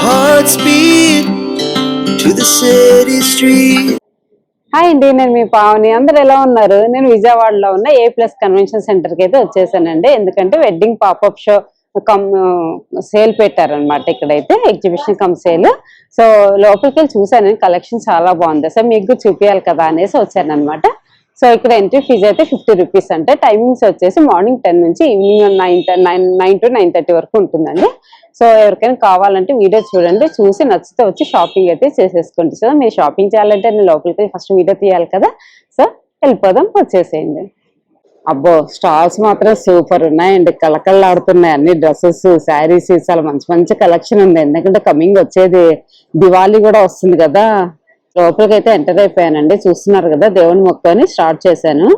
hearts beat to the city street. Hi అండి, నేను మీ పావని. అందరు ఎలా ఉన్నారు? నేను విజయవాడలో ఉన్న A+ కన్వెన్షన్ సెంటర్కి అయితే వచ్చేసానండి. ఎందుకంటే వెడ్డింగ్ పాపప్ షో సేల్ పెట్టారనమాట. ఇక్కడైతే ఎగ్జిబిషన్ కమ్ సేల్. సో లోపలికి వెళ్ళి చూసాను, కలెక్షన్ చాలా బాగుంది. సో మీకు చూపించాలి కదా అనేసి వచ్చాను అనమాట. సో ఇక్కడ ఎంట్రీ ఫీజు అయితే 50 రూపీస్. అంటే టైమింగ్స్ వచ్చేసి మార్నింగ్ 10 నుంచి ఈవినింగ్ 9 to 9:30 వరకు ఉంటుందండి. సో ఎవరికైనా కావాలంటే వీడియో చూడండి, చూసి నచ్చితే వచ్చి షాపింగ్ అయితే చేసేసుకోండి. సో మీరు షాపింగ్ చేయాలంటే నేను లోపలికి ఫస్ట్ వీడియో తీయాలి కదా. సో వెళ్ళిపోదాం, వచ్చేసేయండి. అబ్బో, స్టాల్స్ మాత్రం సూపర్ ఉన్నాయండి, కలకల్లాడుతున్నాయి. అన్ని డ్రెస్సెస్, శారీస్, చాలా మంచి మంచి కలెక్షన్ ఉంది. ఎందుకంటే కమింగ్ వచ్చేది దివాళీ కూడా వస్తుంది కదా. లోపలికి అయితే ఎంటర్ అయిపోయానండి. చూస్తున్నారు కదా, దేవుని మొక్కని స్టార్ట్ చేశాను.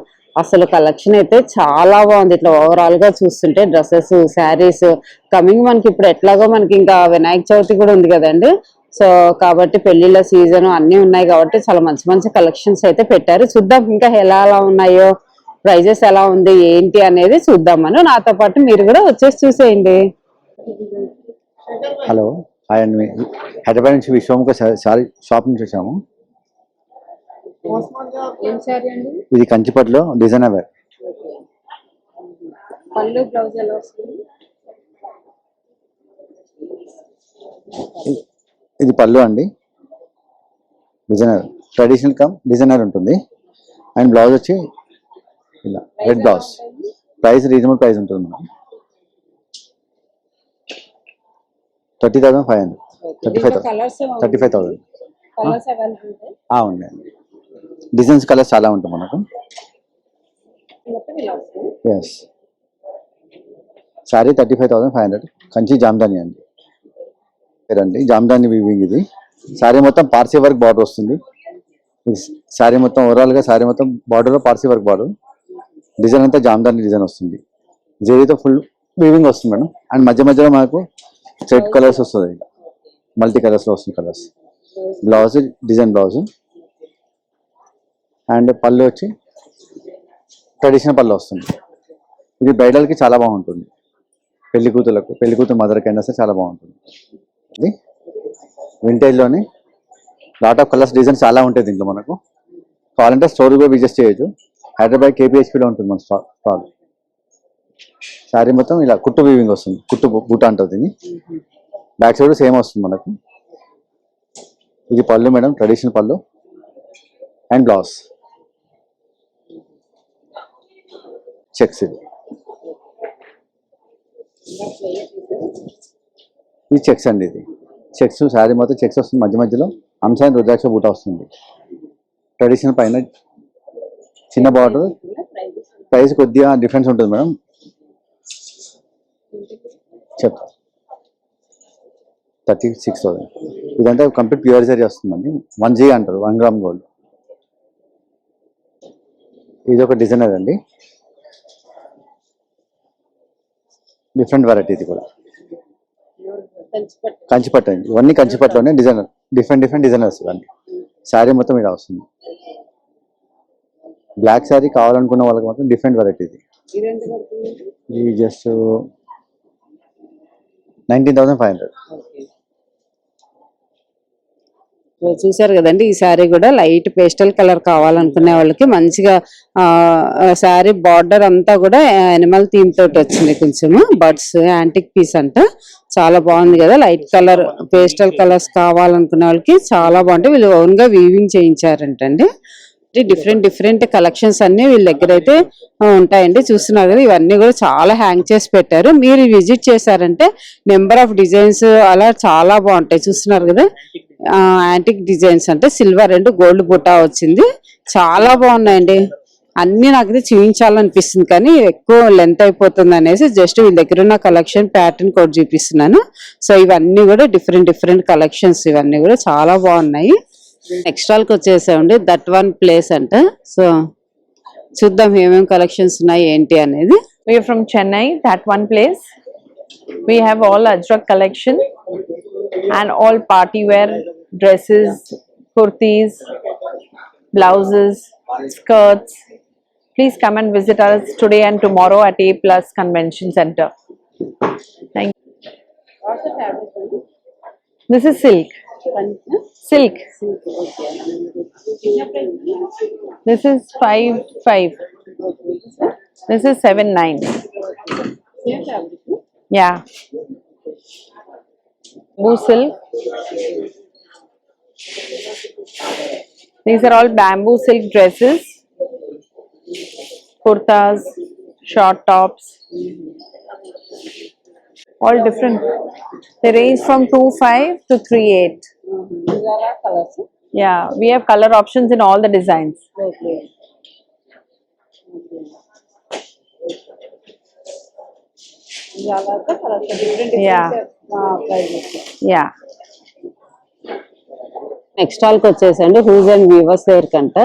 అసలు కలెక్షన్ అయితే చాలా బాగుంది. ఇట్లా ఓవరాల్ గా చూస్తుంటే డ్రెస్సెస్, శారీస్ కమింగ్ మనకి ఇప్పుడు ఎట్లాగో మనకి ఇంకా వినాయక చవితి కూడా ఉంది కదండి. సో కాబట్టి పెళ్లిళ్ళ సీజన్ అన్ని ఉన్నాయి కాబట్టి చాలా మంచి మంచి కలెక్షన్స్ అయితే పెట్టారు. చూద్దాం ఇంకా ఎలా ఉన్నాయో, ప్రైజెస్ ఎలా ఉంది ఏంటి అనేది చూద్దామని. నాతో పాటు మీరు కూడా వచ్చేసి చూసేయండి. హలో, హాయ్ అండి. హైదరాబాద్ నుంచి విశ్వముఖ సారీ షాప్ నుంచి వచ్చాము. ఇది కంచిపట్లో డిజైనర్ వేర్. ఇది పళ్ళు అండి, డిజైనర్, ట్రెడిషనల్ కమ్ డిజైనర్ ఉంటుంది. అండ్ బ్లౌజ్ వచ్చి ఇలా red blouse. Price reasonable price ఉంటుంది. 30,500, 35,000. అవునండి, డిజైన్స్ కలర్స్ చాలా ఉంటాయి మనకు. ఎస్, శారీ 35,500. కంచి జామ్దాని అండి పేరండి, జామ్దాని వీవింగ్. ఇది శారీ మొత్తం పార్సీ వర్క్ బార్డర్ వస్తుంది. శారీ మొత్తం ఓవరాల్ గా శారీ మొత్తం బార్డర్ లో పార్సీ వర్క్ బార్డర్. డిజైన్ అంతా జామ్దాని డిజైన్ వస్తుంది. జరీతో ఫుల్ వీవింగ్ వస్తుంది మేడం. అండ్ మధ్య మధ్యలో మనకు థ్రెడ్ కలర్స్ వస్తుంది, మల్టీ కలర్స్ లో వస్తుంది colours. Blouse design blouse. And పళ్ళు వచ్చి ట్రెడిషనల్ పళ్ళు వస్తుంది. ఇది బ్రైడల్ కి చాలా బాగుంటుంది. పెళ్లి కూతురు మదర్కి అయినా సరే చాలా బాగుంటుంది. ఇది వింటేజ్ లోని లాట్ ఆఫ్ కలర్స్, డిజైన్స్ చాలా ఉంటాయి దీంట్లో. మనకు కావాలంటే స్టోర్ కూడా విజిట్ చేయొచ్చు. హైదరాబాద్ KPHPలో ఉంటుంది మన స్టాల్. శారీ మొత్తం ఇలా కుట్టు వీవింగ్ వస్తుంది, కుట్టు బూట అంటుంది దీన్ని. బ్యాక్ సైడ్ సేమ్ వస్తుంది మనకు. ఇది పళ్ళు మేడం, ట్రెడిషనల్ పళ్ళు. And blouse checks. ఇది చెక్స్ అండి, ఇది చెక్స్. శారీ మొత్తం చెక్స్ వస్తుంది. మధ్య మధ్యలో అంశాన్ని రుద్రాక్ష బూట వస్తుంది. ట్రెడిషనల్ పైన చిన్న బార్డర్. ప్రైస్ కొద్దిగా డిఫరెన్స్ ఉంటుంది మేడం, చెప్తా. 36,000. ఇదంతా కంప్లీట్ ప్యూర్ జరీ వస్తుందండి. 1G అంటారు, 1 గ్రామ్ గోల్డ్. ఇది ఒక డిజైనర్ అండి, డిఫరెంట్ వెరైటీ. ఇది కూడా కంచిపట్టు అండి. ఇవన్నీ కంచిపట్టులోనే డిజైనర్, డిఫరెంట్ డిజైనర్స్ ఇవన్నీ. శారీ మొత్తం ఇలా వస్తుంది. బ్లాక్ శారీ కావాలనుకున్న వాళ్ళకి మాత్రం డిఫరెంట్ వెరైటీ. ఇది జస్ట్ 19,500. చూసారు కదండి, ఈ శారీ కూడా లైట్ పేస్టల్ కలర్ కావాలనుకునే వాళ్ళకి మంచిగా శారీ బార్డర్ అంతా కూడా యానిమల్ థీమ్ తోటి వచ్చింది. కొంచెం బర్డ్స్, యాంటిక్ పీస్ అంట, చాలా బాగుంది కదా. లైట్ కలర్ పేస్టల్ కలర్స్ కావాలనుకునే వాళ్ళకి చాలా బాగుంటాయి. వీళ్ళు ఓన్ గా వీవింగ్ చేయించారంటండి. డిఫరెంట్ కలెక్షన్స్ అన్ని వీళ్ళ దగ్గర అయితే ఉంటాయండి. చూస్తున్నారు కదా, ఇవన్నీ కూడా చాలా హ్యాంగ్ చేసి పెట్టారు. మీరు విజిట్ చేశారంటే నెంబర్ ఆఫ్ డిజైన్స్ అలా చాలా బాగుంటాయి. చూస్తున్నారు కదా, యాంటిక్ డిజైన్స్ అంటే సిల్వర్ అండ్ గోల్డ్ బుట్టా వచ్చింది. చాలా బాగున్నాయండి. అన్ని నాకైతే చూపించాలనిపిస్తుంది కానీ ఎక్కువ లెంత్ అయిపోతుంది అనేసి జస్ట్ వీళ్ళ దగ్గర ఉన్న కలెక్షన్ ప్యాటర్న్ కోడ్ చూపిస్తున్నాను. సో ఇవన్నీ కూడా డిఫరెంట్ కలెక్షన్స్, ఇవన్నీ కూడా చాలా బాగున్నాయి. నెక్స్ట్రాల్కి వచ్చేసామండి, దట్ వన్ ప్లేస్ అంట. సో చూద్దాం ఏమేమి కలెక్షన్స్ ఉన్నాయి ఏంటి అనేది. We are from Chennai, that one place. We have all Ajrak collection and all party wear dresses, kurtis, blouses, skirts. Please come and visit us today and tomorrow at A+ Convention Center. Thank you. This is silk. Silk. This is 5.5. This is 7.9. Yeah. Bamboo silk. These are all bamboo silk dresses, kurtas, short tops, all different. They range from 2.5 to 3.8. Yeah, we have color options in all the designs. Yeah. Yeah. Next స్టాల్కి వచ్చేసండి hues and weavers వేర్ కంట.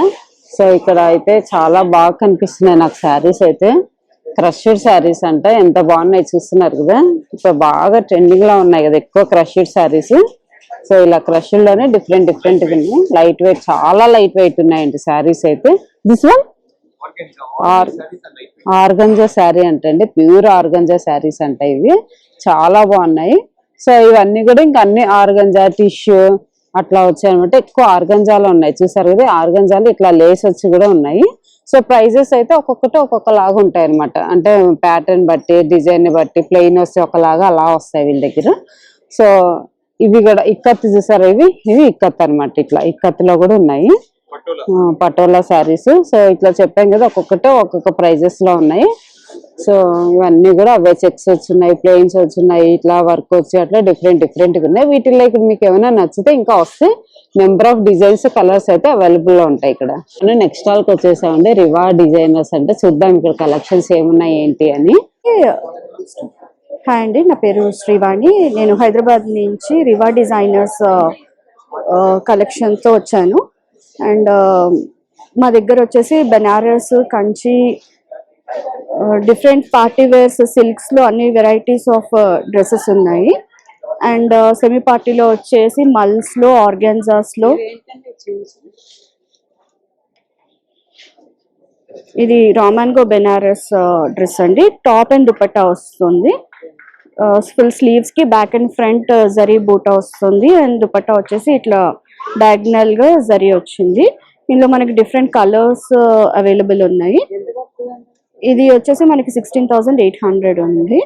So ఇక్కడ అయితే చాలా బాగా కనిపిస్తున్నాయి నాకు శారీస్ అయితే. క్రష్డ్ శారీస్ అంట, ఎంత బాగున్నాయి చూస్తున్నారు కదా. ఇప్పుడు బాగా ట్రెండింగ్ లో ఉన్నాయి కదా ఎక్కువ క్రష్డ్ శారీస్. సో ఇలా క్రష్డ్ లోనే డిఫరెంట్ ఉన్నాయి. లైట్ వెయిట్, చాలా లైట్ వెయిట్ ఉన్నాయండి శారీస్ అయితే. దిస్ వన్ ఆర్గంజా శారీ అంటండి, ప్యూర్ ఆర్గంజా శారీస్ అంట ఇవి. చాలా బాగున్నాయి. సో ఇవన్నీ కూడా ఇంకా అన్ని ఆర్గంజా టిష్యూ అట్లా వచ్చాయి అనమాట. ఎక్కువ ఆర్గంజాలు ఉన్నాయి చూసారు కదా. ఆర్గంజాలు ఇట్లా లేస్ వచ్చి కూడా ఉన్నాయి. సో ప్రైజెస్ అయితే ఒక్కొక్కటి ఒక్కొక్కలాగా ఉంటాయి అనమాట. అంటే ప్యాటర్న్ బట్టి, డిజైన్ బట్టి, ప్లెయిన్ వస్తే ఒకలాగా అలా వస్తాయి వీళ్ళ దగ్గర. సో ఇవి కూడా ఇక్కత్ చూసారు, ఇవి ఇక్కత్ అనమాట. ఇట్లా ఇక్కత్లో కూడా ఉన్నాయి పటోలా శారీస్. సో ఇట్లా చెప్పాం కదా, ఒక్కొక్కటి ఒక్కొక్క ప్రైజెస్ లో ఉన్నాయి. సో ఇవన్నీ కూడా అవే చెక్స్ వచ్చున్నాయి, ప్లెయిన్స్ వచ్చున్నాయి, ఇట్లా వర్క్ వచ్చి అట్లా డిఫరెంట్ ఉన్నాయి. వీటిల్లో ఇక్కడ మీకు ఏమైనా నచ్చితే ఇంకా వస్తే నెంబర్ ఆఫ్ డిజైన్స్, కలర్స్ అయితే అవైలబుల్ లో ఉంటాయి ఇక్కడ. నెక్స్ట్ స్టాల్కి వచ్చేసామండి రివా డిజైనర్స్ అంటే. చూద్దాం ఇక్కడ కలెక్షన్స్ ఏమున్నాయి ఏంటి అని. హాయ్ అండి, నా పేరు శ్రీవాణి. నేను హైదరాబాద్ నుంచి రివా డిజైనర్స్ కలెక్షన్తో వచ్చాను. అండ్ మా దగ్గర వచ్చేసి Banaras, Kanchi, different party wears, silks లో అన్ని వెరైటీస్ ఆఫ్ డ్రెస్సెస్ ఉన్నాయి. అండ్ సెమీ పార్టీలో వచ్చేసి మల్స్ లో, ఆర్గాన్జాస్ లో. ఇది రామాన్గో బెనారస్ డ్రెస్ అండి. టాప్ అండ్ దుపట్టా వస్తుంది. ఫుల్ స్లీవ్స్ కి back and front zari buta వస్తుంది. అండ్ దుపట్టా వచ్చేసి ఇట్లా డయాగ్నల్ గా జరీ వచ్చింది. ఇందులో మనకి డిఫరెంట్ కలర్స్ అవైలబుల్ ఉన్నాయి. ఇది వచ్చేసి మనకి 16,800 ఉంది.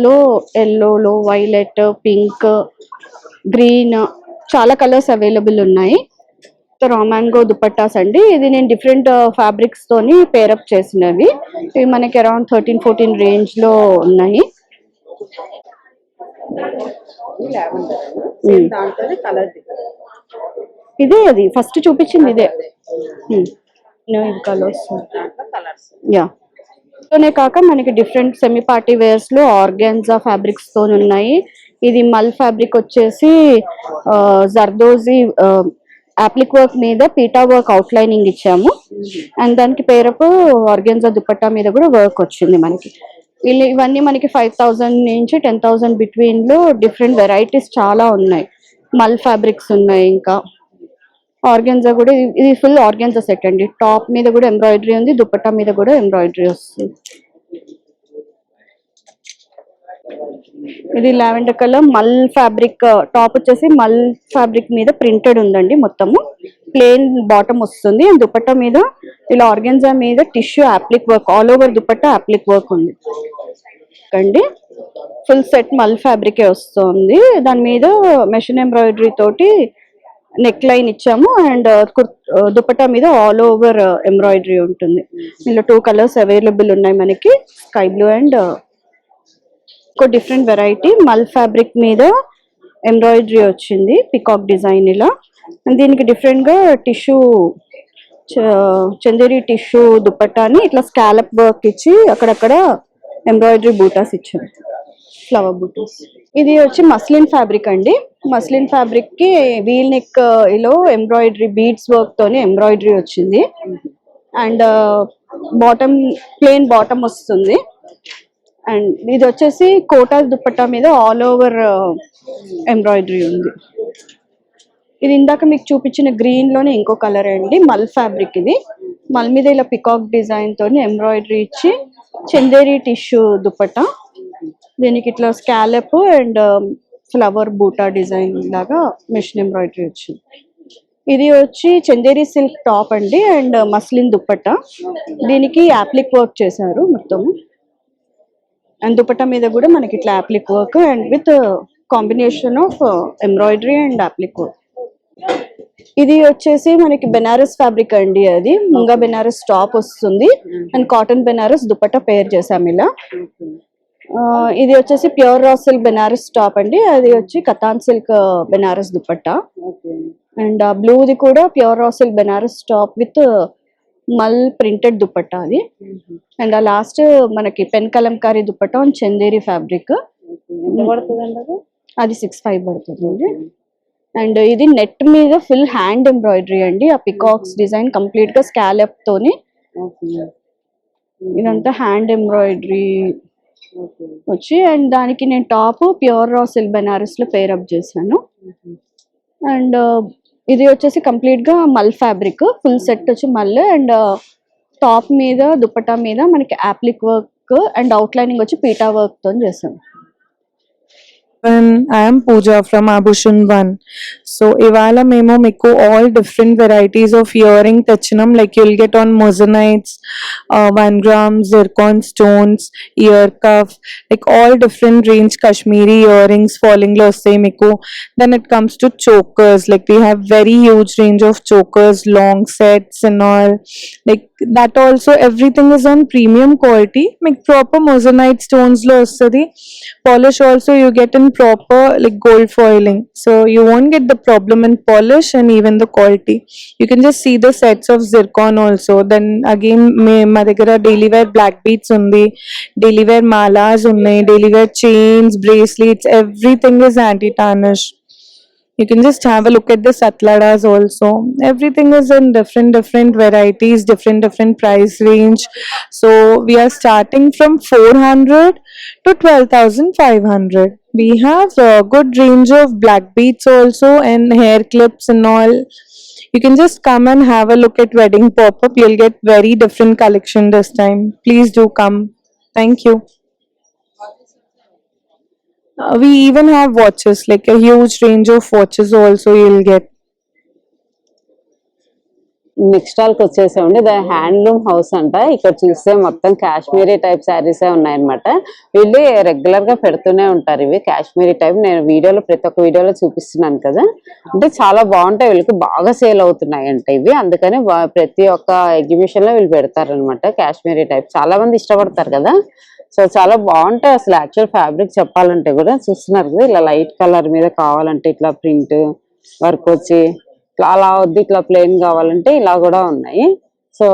లో ఎల్లోలో, వైలెట్, పింక్, గ్రీన్ చాలా కలర్స్ అవైలబుల్ ఉన్నాయి. రామాంగో దుపట్టాస్ అండి. ఇది నేను డిఫరెంట్ ఫ్యాబ్రిక్స్ తోని పేరప్ చేసినవి. ఇవి మనకి అరౌండ్ 13-14 రేంజ్ లో ఉన్నాయి. ఇదే అది ఫస్ట్ చూపించింది ఇదే. కలర్స్ యా కాక మనకి డిఫరెంట్ సెమీ పార్టీ వేర్స్ లో ఆర్గాన్జా ఫ్యాబ్రిక్స్ తో ఉన్నాయి. ఇది మల్ ఫ్యాబ్రిక్ వచ్చేసి జర్దోజీ అప్లిక్ వర్క్ మీద పీటా వర్క్ అవుట్ లైనింగ్ ఇచ్చాము. అండ్ దానికి పేరపు ఆర్గాన్జా దుపట్టా మీద కూడా వర్క్ వచ్చింది మనకి. ఇవన్నీ మనకి 5,000 నుంచి 10,000 బిట్వీన్ లో డిఫరెంట్ వెరైటీస్ చాలా ఉన్నాయి. మల్ ఫ్యాబ్రిక్స్ ఉన్నాయి. ఇంకా ఆర్గాన్జా కూడా, ఇది ఫుల్ ఆర్గాన్జా సెట్ అండి. టాప్ మీద కూడా ఎంబ్రాయిడరీ ఉంది, దుపట్టా మీద కూడా ఎంబ్రాయిడరీ వస్తుంది. ఇది లావెండర్ కలర్ మల్ ఫ్యాబ్రిక్. టాప్ వచ్చేసి మల్ ఫ్యాబ్రిక్ మీద ప్రింటెడ్ ఉందండి. మొత్తము ప్లెయిన్ బాటమ్ వస్తుంది. అండ్ దుపట్టా మీద ఇలా ఆర్గాన్జా మీద tissue అప్లిక్ work, all over dupatta అప్లిక్ work ఉంది అండి. ఫుల్ సెట్ మల్ ఫ్యాబ్రికే వస్తుంది. దాని మీద మెషిన్ ఎంబ్రాయిడరీ తోటి నెక్ లైన్ ఇచ్చాము. అండ్ దుపట్టా మీద ఆల్ ఓవర్ ఎంబ్రాయిడరీ ఉంటుంది. ఇందులో 2 కలర్స్ అవైలబుల్ ఉన్నాయి మనకి, స్కై బ్లూ అండ్ ఇంకో డిఫరెంట్ వెరైటీ మల్ ఫ్యాబ్రిక్ మీద ఎంబ్రాయిడరీ వచ్చింది, పికాక్ డిజైన్ ఇలా. దీనికి డిఫరెంట్ గా టిష్యూ, చందేరి టిష్యూ దుపట్టాని ఇట్లా స్కాలప్ వర్క్ ఇచ్చి అక్కడక్కడ ఎంబ్రాయిడరీ బూటాస్ ఇచ్చారు, ఫ్లవర్ బూటాస్. ఇది వచ్చి మస్లిన్ ఫ్యాబ్రిక్ అండి. మస్లిన్ ఫ్యాబ్రిక్ కి వీల్ నెక్ లో ఎంబ్రాయిడరీ బీడ్స్ వర్క్ తోని ఎంబ్రాయిడరీ వచ్చింది. అండ్ బాటమ్ ప్లెయిన్ బాటమ్ వస్తుంది. అండ్ ఇది వచ్చేసి కోటా దుపట్టా మీద ఆల్ ఓవర్ ఎంబ్రాయిడరీ ఉంది. ఇది ఇందాక మీకు చూపించిన గ్రీన్ లోనే ఇంకో కలర్ అండి, మల్ ఫ్యాబ్రిక్. ఇది మల్ మీద ఇలా పికాక్ డిజైన్ తోని ఎంబ్రాయిడరీ ఇచ్చి చందేరి టిష్యూ దుపట్టా. దీనికి ఇట్లా స్కాలప్ అండ్ ఫ్లవర్ బూటా డిజైన్ లాగా మిషన్ ఎంబ్రాయిడరీ వచ్చింది. ఇది వచ్చి చందేరి సిల్క్ టాప్ అండి అండ్ మస్లిన్ దుప్పట్టా. దీనికి యాప్లిక్ వర్క్ చేశారు మొత్తము. అండ్ దుపట్టా మీద కూడా మనకి ఇట్లా appliqué work and with combination of embroidery and appliqué work. ఇది వచ్చేసి మనకి బెనారస్ ఫ్యాబ్రిక్ అండి. అది ముంగా బెనారస్ టాప్ వస్తుంది అండ్ కాటన్ బెనారస్ దుపట్టా పేర్ చేసాం ఇలా. ఇది వచ్చేసి pure raw silk Banaras top అండి. అది వచ్చి కతాన్ సిల్క్ బెనారస్ దుపట్టా. అండ్ బ్లూది కూడా pure raw silk Banaras top with mull printed dupatta అది. అండ్ లాస్ట్ మనకి pen kalamkari dupatta on Chanderi fabric. అది 6,500 పడుతుంది. అండ్ ఇది నెట్ మీద ఫుల్ హ్యాండ్ ఎంబ్రాయిడరీ అండి. ఆ పికాక్స్ డిజైన్ కంప్లీట్ గా స్కాలప్ తోని ఇదంతా హ్యాండ్ ఎంబ్రాయిడరీ వచ్చి. అండ్ దానికి నేను top pure raw silk Banaras లో పేర్ అప్ చేశాను. అండ్ ఇది వచ్చేసి కంప్లీట్ గా మల్ ఫ్యాబ్రిక్ ఫుల్ సెట్ వచ్చి మల్. అండ్ టాప్ మీద దుపట్టా మీద మనకి appliqué work and out lining వచ్చి పీటా వర్క్ తో చేసాం. I am Pooja from Abhushan 1. So ivala memo meku all different varieties of earring techinam, like you'll get on mosenites, 1 gram zircon stones, ear cuff, like all different range Kashmiri earrings falling lo vastayi meku. Then it comes to chokers, like we have very huge range of chokers, long sets and all, like that also. Everything is on premium quality, like proper moissanite stones lo vastadi. Polish also you get in proper like gold foiling, so you won't get the problem in polish and even the quality. You can just see the sets of zircon also. Then again ma daggara daily wear black beads undi, daily wear malas unnai, daily wear chains, bracelets, everything is anti tarnish. You can just have a look at the satladas also. Everything is in different varieties, different price range. So we are starting from 400 to 12,500. We have a good range of black beads also and hair clips and all. You can just come and have a look at wedding pop-up. You'll get very different collection this time. Please do come. Thank you. We even have watches, like a huge range of watches also you'll get. Next stall కి వచ్చేసామండి. The handloom house అంట. ఇక్కడ చూస్తే మొత్తం Kashmiri type saris ఉన్నాయన్నమాట. వీళ్ళు regular గా పెడుతూనే ఉంటారు ఇవి కాశ్మీరీ టైప్. నేను వీడియోలో ప్రతి ఒక్క వీడియోలో చూపిస్తున్నాను కదా, అంటే చాలా బాగుంటాయి. వీళ్ళకి బాగా సేల్ అవుతున్నాయి అంట ఇవి. అందుకని ప్రతి ఒక్క ఎగ్జిబిషన్ లో వీళ్ళు పెడతారనమాట కాశ్మీరీ టైప్. చాలా మంది ఇష్టపడతారు కదా, సో చాలా బాగుంటాయి అసలు. యాక్చువల్ ఫ్యాబ్రిక్ చెప్పాలంటే కూడా చూస్తున్నారు కదా, ఇలా లైట్ కలర్ మీద కావాలంటే ఇట్లా ప్రింట్ వర్క్ వచ్చి ఇట్లా అలా వద్దు, ఇట్లా ప్లెయిన్ కావాలంటే ఇలా కూడా ఉన్నాయి. సో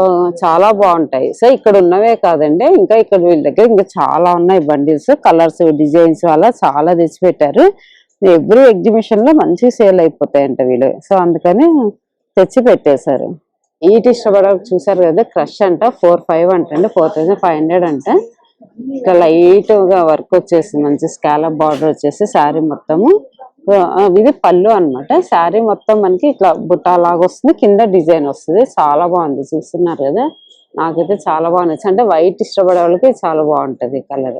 చాలా బాగుంటాయి. సో ఇక్కడ ఉన్నవే కాదండి, ఇంకా ఇక్కడ వీళ్ళ దగ్గర ఇంకా చాలా ఉన్నాయి బండిల్స్, కలర్స్, డిజైన్స్ అలా చాలా తెచ్చి పెట్టారు. ఎవ్రీ ఎగ్జిబిషన్ లో మంచి సేల్ అయిపోతాయంట వీళ్ళు. సో అందుకని తెచ్చి పెట్టేశారు. ఈటి ఇష్టపడాలి చూసారు కదా, క్రష్ అంట 4,500 అంటండి, 4,500 అంట. ఇట్లా లైట్ గా వర్క్ వచ్చేసి మంచి స్కాలప్ బార్డర్ వచ్చేసి శారీ మొత్తము. ఇది పళ్ళు అన్నమాట. శారీ మొత్తం మనకి ఇట్లా బుట్టా లాగా వస్తుంది, కింద డిజైన్ వస్తుంది. చాలా బాగుంది, చూస్తున్నారు కదా. నాకైతే చాలా బాగా నచ్చింది. అంటే వైట్ ఇష్టపడే వాళ్ళకి చాలా బాగుంటది కలర్.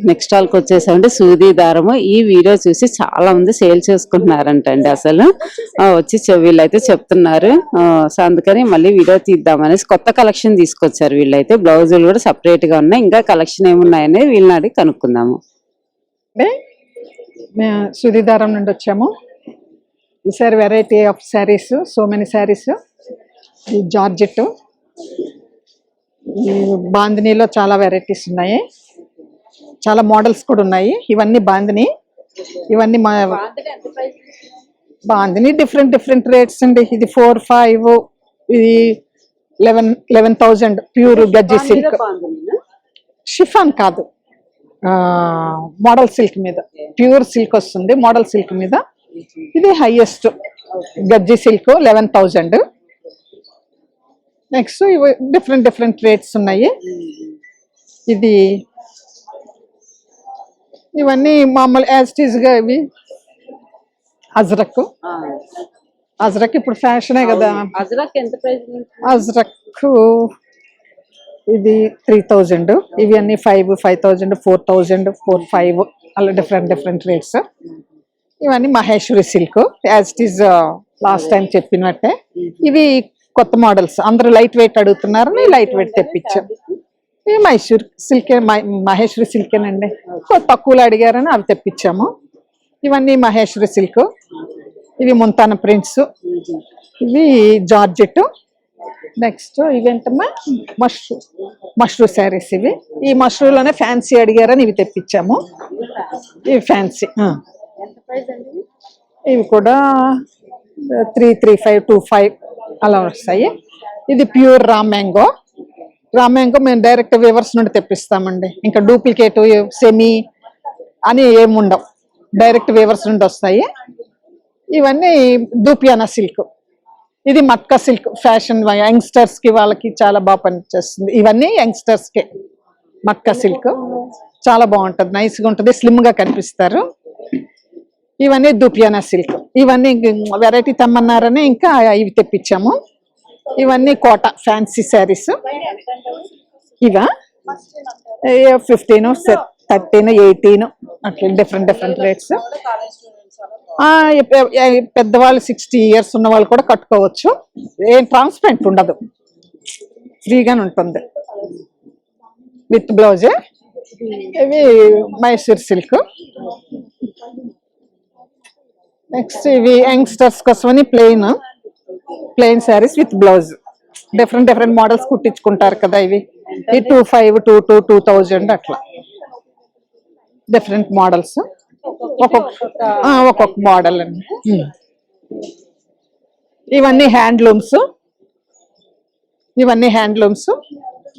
నెక్స్ట్ స్టాల్ కి వచ్చేసామంటే సూది దారము. ఈ వీడియో చూసి చాలా మంది సేల్ చేసుకుంటున్నారంటండి. అసలు వచ్చి వీళ్ళైతే చెప్తున్నారు. సో అందుకని మళ్ళీ వీడియో తీద్దామనేసి కొత్త కలెక్షన్ తీసుకొచ్చారు వీళ్ళైతే. బ్లౌజులు కూడా సపరేట్ గా ఉన్నాయి. ఇంకా కలెక్షన్ ఏమున్నాయని వీళ్ళని అడిగి కనుక్కుందాము. మేము సుదీదారం నుండి వచ్చాము. ఈసారి variety of saris, so many saris. ఈ జార్జెట్, ఈ బాందినీలో చాలా వెరైటీస్ ఉన్నాయి, చాలా మోడల్స్ కూడా ఉన్నాయి. ఇవన్నీ బాందిని, ఇవన్నీ మా బాందిని డిఫరెంట్ రేట్స్ అండి. ఇది 4,500, ఇది 11,000 ప్యూర్ గజ్జి సిల్క్. షిఫాన్ కాదు, మోడల్ సిల్క్ మీద, ప్యూర్ సిల్క్ వస్తుంది మోడల్ సిల్క్ మీద. ఇది హైయెస్ట్ గజ్జి సిల్క్ 11,000. నెక్స్ట్ ఇవి డిఫరెంట్ రేట్స్ ఉన్నాయి. ఇది ఇవన్నీ మామూలు యాజ్ గా ఇవి అజ్రక్. అజ్రక్ ఇప్పుడు ఫ్యాషనే కదా. అజ్రక్ ఇది 3,000. ఇవి అన్ని 5,000, 4,000, 4,500 అలా డిఫరెంట్ రేట్స్. ఇవన్నీ Maheshwari silk, as it is lost time చెప్పినట్టే. ఇవి కొత్త మోడల్స్, అందరూ లైట్ వెయిట్ అడుగుతున్నారని లైట్ వెయిట్ తెప్పించాం. ఇవి మైసూర్ సిల్కే, మహేశ్వరి సిల్కేనండి. తక్కువలో అడిగారని అవి తెప్పించాము. ఇవన్నీ మహేశ్వరి సిల్క్. ఇవి ముంతాన ప్రింట్స్, ఇవి జార్జెట్. నెక్స్ట్ ఇవేంటమ్మా, మష్రూ శారీస్. ఈ మష్రూలోనే ఫ్యాన్సీ అడిగారని ఇవి తెప్పించాము. ఇవి ఫ్యాన్సీ. ఇవి కూడా 335, 25 అలా వస్తాయి. ఇది ప్యూర్ రామ్ మ్యాంగో. మేము డైరెక్ట్ వేవర్స్ నుండి తెప్పిస్తామండి. ఇంకా డూప్లికేట్, సెమీ అని ఏముండవు, డైరెక్ట్ వేవర్స్ నుండి వస్తాయి. ఇవన్నీ దూపియానా సిల్క్. ఇది మట్కా సిల్క్, ఫ్యాషన్ యంగ్స్టర్స్ కి వాళ్ళకి చాలా బాగా పనిచేస్తుంది. ఇవన్నీ యంగ్స్టర్స్ కే. మట్కా సిల్క్ చాలా బాగుంటుంది, నైస్ గా ఉంటుంది, స్లిమ్ గా కనిపిస్తారు. ఇవన్నీ దూపియానా సిల్క్. ఇవన్నీ వెరైటీ తెమ్మన్నారని ఇంకా ఇవి తెప్పించాము. ఇవన్నీ కోట ఫ్యాన్సీ శారీస్. ఇవా 15, 13, 18 అట్లా డిఫరెంట్ రేట్స్. పెద్దవాళ్ళు 60 years ఉన్న వాళ్ళు కూడా కట్టుకోవచ్చు. ఏం ట్రాన్స్పరెంట్ ఉండదు, ఫ్రీగానే ఉంటుంది విత్ బ్లౌజే. ఇవి మైసూర్ సిల్క్. నెక్స్ట్ ఇవి యంగ్స్టర్స్ కోసమని plain saris with blouse. Different models కుట్టించుకుంటారు కదా. ఇవి 25, 22, 2000 అట్లా డిఫరెంట్ మోడల్స్, ఒక్కొక్క మోడల్ అండి. ఇవన్నీ హ్యాండ్లూమ్స్.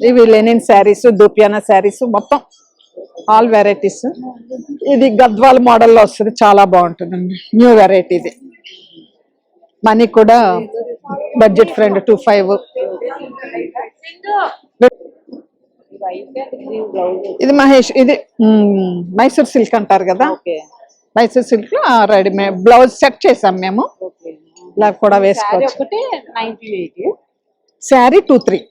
ఇవి లెనిన్ శారీస్, దూపియానా శారీస్, మొత్తం ఆల్ వెరైటీస్. ఇది గద్వాల్ మోడల్లో వస్తుంది, చాలా బాగుంటుందండి, న్యూ వెరైటీ. ఇది మనీ కూడా బడ్జెట్ ఫ్రెండ్, 25. ఇది ఇది మైసూర్ సిల్క్ అంటారు కదా, మైసూర్ సిల్క్ లో రెడీమేడ్ బ్లౌజ్ సెట్ చేసాం మేము. ఇలా కూడా వేసుకోవచ్చు. శారీ 23,